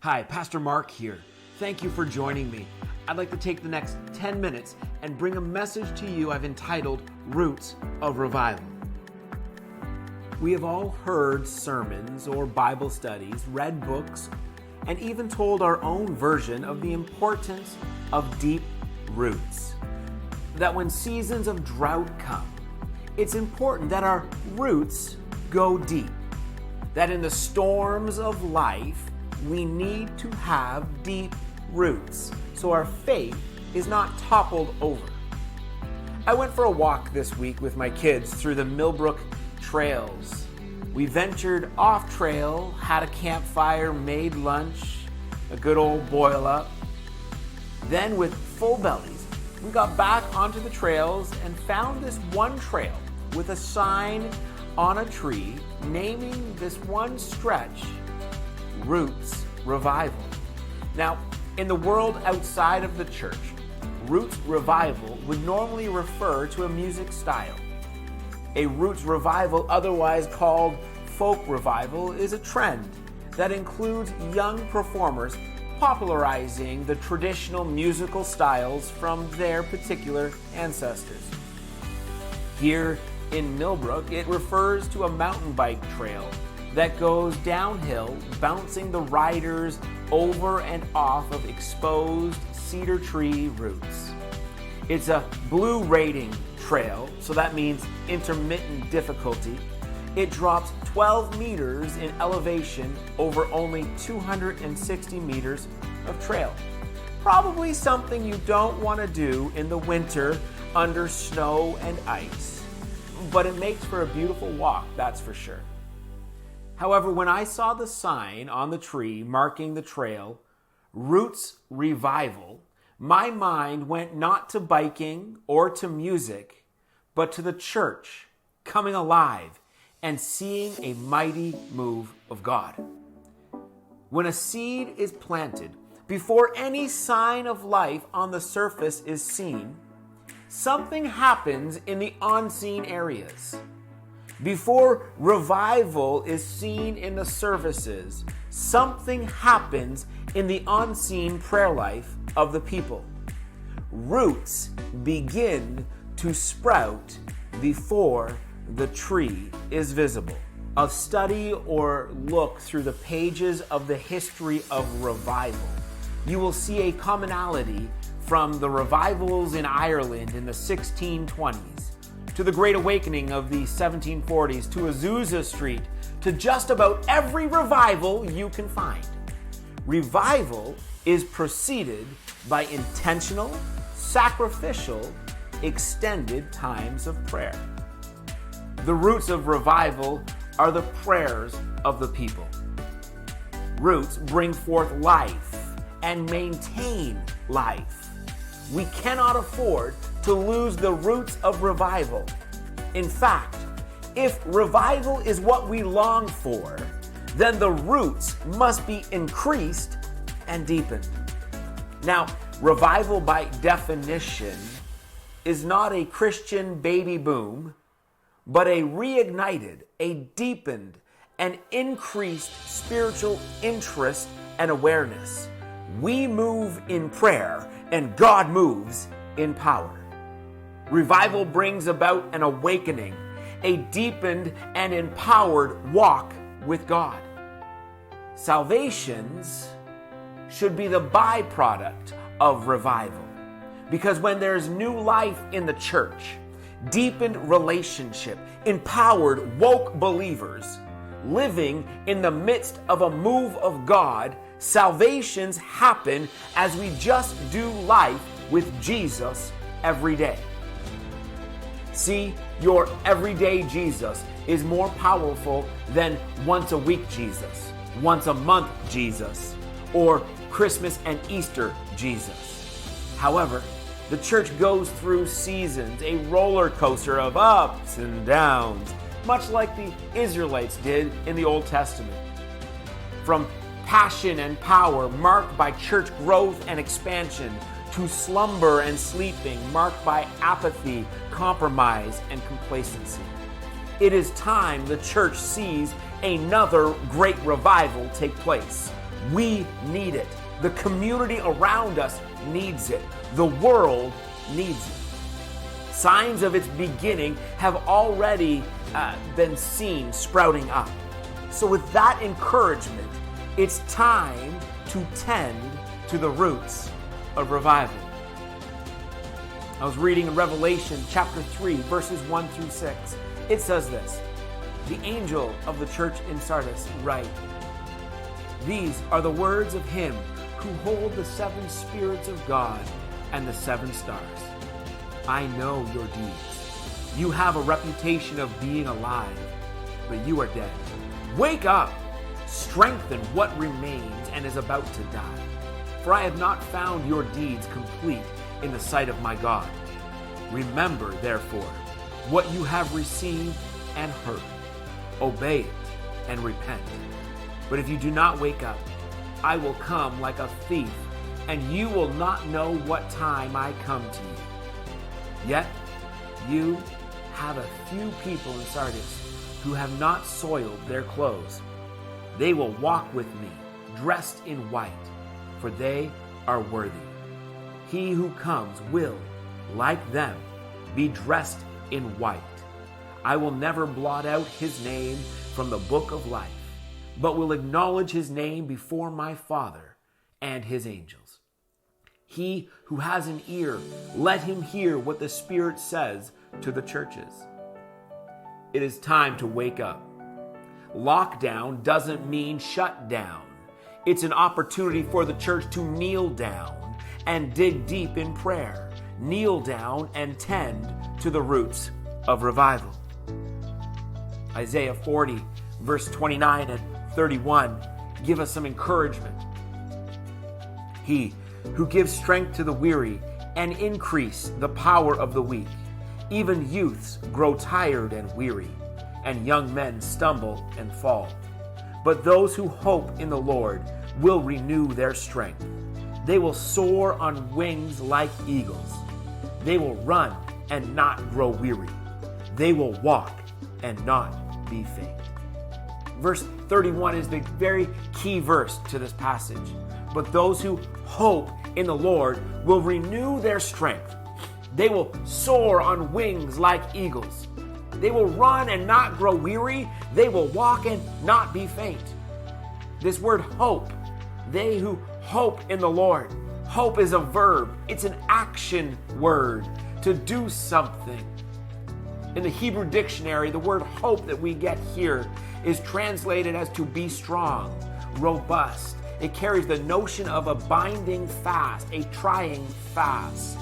Hi, Pastor Mark here. Thank you for joining me. I'd like to take the next 10 minutes and bring a message to you I've entitled Roots of Revival. We have all heard sermons or Bible studies, read books, and even told our own version of the importance of deep roots. That when seasons of drought come, it's important that our roots go deep. That in the storms of life, we need to have deep roots so our faith is not toppled over. I went for a walk this week with my kids through the Millbrook trails. We ventured off trail, had a campfire, made lunch, a good old boil up. Then with full bellies, we got back onto the trails and found this one trail with a sign on a tree naming this one stretch Roots Revival. Now, in the world outside of the church, Roots Revival would normally refer to a music style. A Roots Revival, otherwise called folk revival, is a trend that includes young performers popularizing the traditional musical styles from their particular ancestors. Here in Millbrook, it refers to a mountain bike trail that goes downhill, bouncing the riders over and off of exposed cedar tree roots. It's a blue rating trail, so that means intermittent difficulty. It drops 12 meters in elevation over only 260 meters of trail. Probably something you don't want to do in the winter under snow and ice, but it makes for a beautiful walk, that's for sure. However, when I saw the sign on the tree marking the trail, Roots Revival, my mind went not to biking or to music, but to the church coming alive and seeing a mighty move of God. When a seed is planted, before any sign of life on the surface is seen, something happens in the unseen areas. Before revival is seen in the services, something happens in the unseen prayer life of the people. Roots begin to sprout before the tree is visible. A study or look through the pages of the history of revival, you will see a commonality from the revivals in Ireland in the 1620s, to the Great Awakening of the 1740s, to Azusa Street, to just about every revival you can find. Revival is preceded by intentional, sacrificial, extended times of prayer. The roots of revival are the prayers of the people. Roots bring forth life and maintain life. We cannot afford to lose the roots of revival. In fact, if revival is what we long for, then the roots must be increased and deepened. Now, revival by definition is not a Christian baby boom, but a reignited, a deepened, and increased spiritual interest and awareness. We move in prayer, and God moves in power. Revival brings about an awakening, a deepened and empowered walk with God. Salvations should be the byproduct of revival, because when there's new life in the church, deepened relationship, empowered, woke believers living in the midst of a move of God, salvations happen as we just do life with Jesus every day. See, your everyday Jesus is more powerful than once a week Jesus, once a month Jesus, or Christmas and Easter Jesus. However, the church goes through seasons, a roller coaster of ups and downs, much like the Israelites did in the Old Testament. From passion and power marked by church growth and expansion, to slumber and sleeping marked by apathy, compromise, and complacency. It is time the church sees another great revival take place. We need it. The community around us needs it. The world needs it. Signs of its beginning have already been seen sprouting up. So with that encouragement, it's time to tend to the roots of revival. I was reading in Revelation chapter 3, verses 1 through 6. It says this: "The angel of the church in Sardis write, these are the words of him who hold the 7 spirits of God and the 7 stars. I know your deeds. You have a reputation of being alive, but you are dead. Wake up, strengthen what remains and is about to die. For I have not found your deeds complete in the sight of my God. Remember, therefore, what you have received and heard. Obey it and repent. But if you do not wake up, I will come like a thief, and you will not know what time I come to you. Yet you have a few people in Sardis who have not soiled their clothes. They will walk with me, dressed in white, for they are worthy. He who comes will, like them, be dressed in white. I will never blot out his name from the book of life, but will acknowledge his name before my Father and his angels. He who has an ear, let him hear what the Spirit says to the churches." It is time to wake up. Lockdown doesn't mean shut down. It's an opportunity for the church to kneel down and dig deep in prayer. Kneel down and tend to the roots of revival. Isaiah 40, verse 29 and 31 give us some encouragement. "He who gives strength to the weary and increase the power of the weak. Even youths grow tired and weary, and young men stumble and fall. But those who hope in the Lord will renew their strength. They will soar on wings like eagles. They will run and not grow weary. They will walk and not be faint." Verse 31 is the very key verse to this passage. "But those who hope in the Lord will renew their strength. They will soar on wings like eagles. They will run and not grow weary. They will walk and not be faint." This word hope, they who hope in the Lord. Hope is a verb. It's an action word, to do something. In the Hebrew dictionary, the word hope that we get here is translated as to be strong, robust. It carries the notion of a binding fast, a trying fast.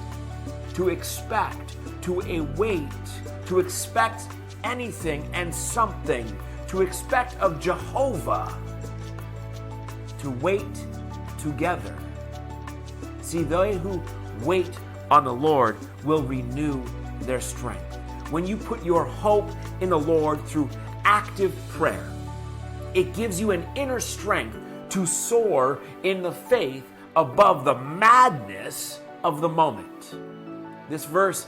To expect, to await, to expect anything and something, to expect of Jehovah, to wait together. See, they who wait on the Lord will renew their strength. When you put your hope in the Lord through active prayer, it gives you an inner strength to soar in the faith above the madness of the moment. This verse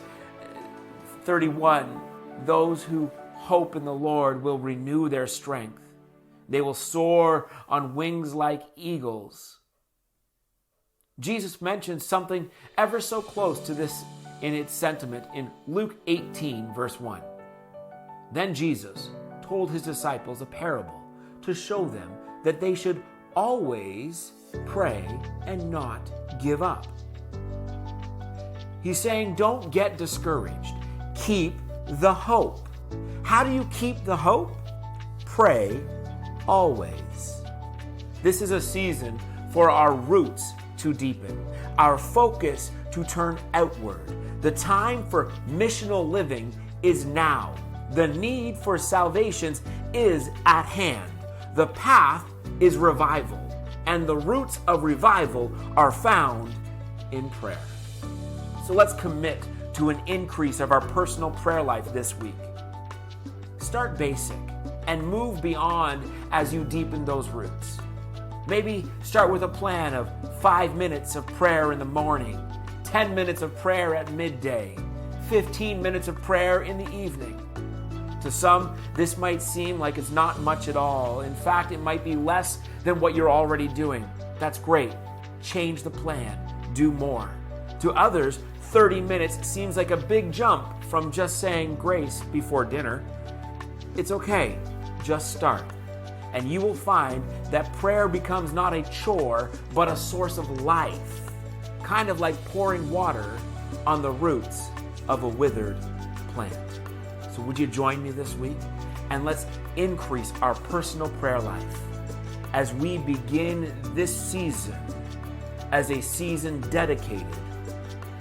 31, those who hope in the Lord will renew their strength. They will soar on wings like eagles. Jesus mentions something ever so close to this in its sentiment in Luke 18, verse 1. Then Jesus told his disciples a parable to show them that they should always pray and not give up. He's saying, don't get discouraged. Keep the hope. How do you keep the hope? Pray always. This is a season for our roots to deepen, our focus to turn outward. The time for missional living is now. The need for salvations is at hand. The path is revival, and the roots of revival are found in prayer. So let's commit to an increase of our personal prayer life this week. Start basic and move beyond as you deepen those roots. Maybe start with a plan of 5 minutes of prayer in the morning, 10 minutes of prayer at midday, 15 minutes of prayer in the evening. To some, this might seem like it's not much at all. In fact, it might be less than what you're already doing. That's great. Change the plan. Do more. To others, 30 minutes seems like a big jump from just saying grace before dinner. It's okay. Just start. And you will find that prayer becomes not a chore, but a source of life. Kind of like pouring water on the roots of a withered plant. So would you join me this week? And let's increase our personal prayer life as we begin this season as a season dedicated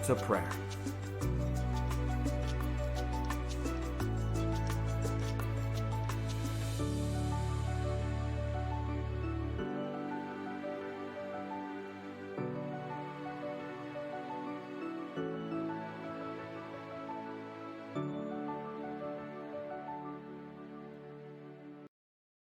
to prayer.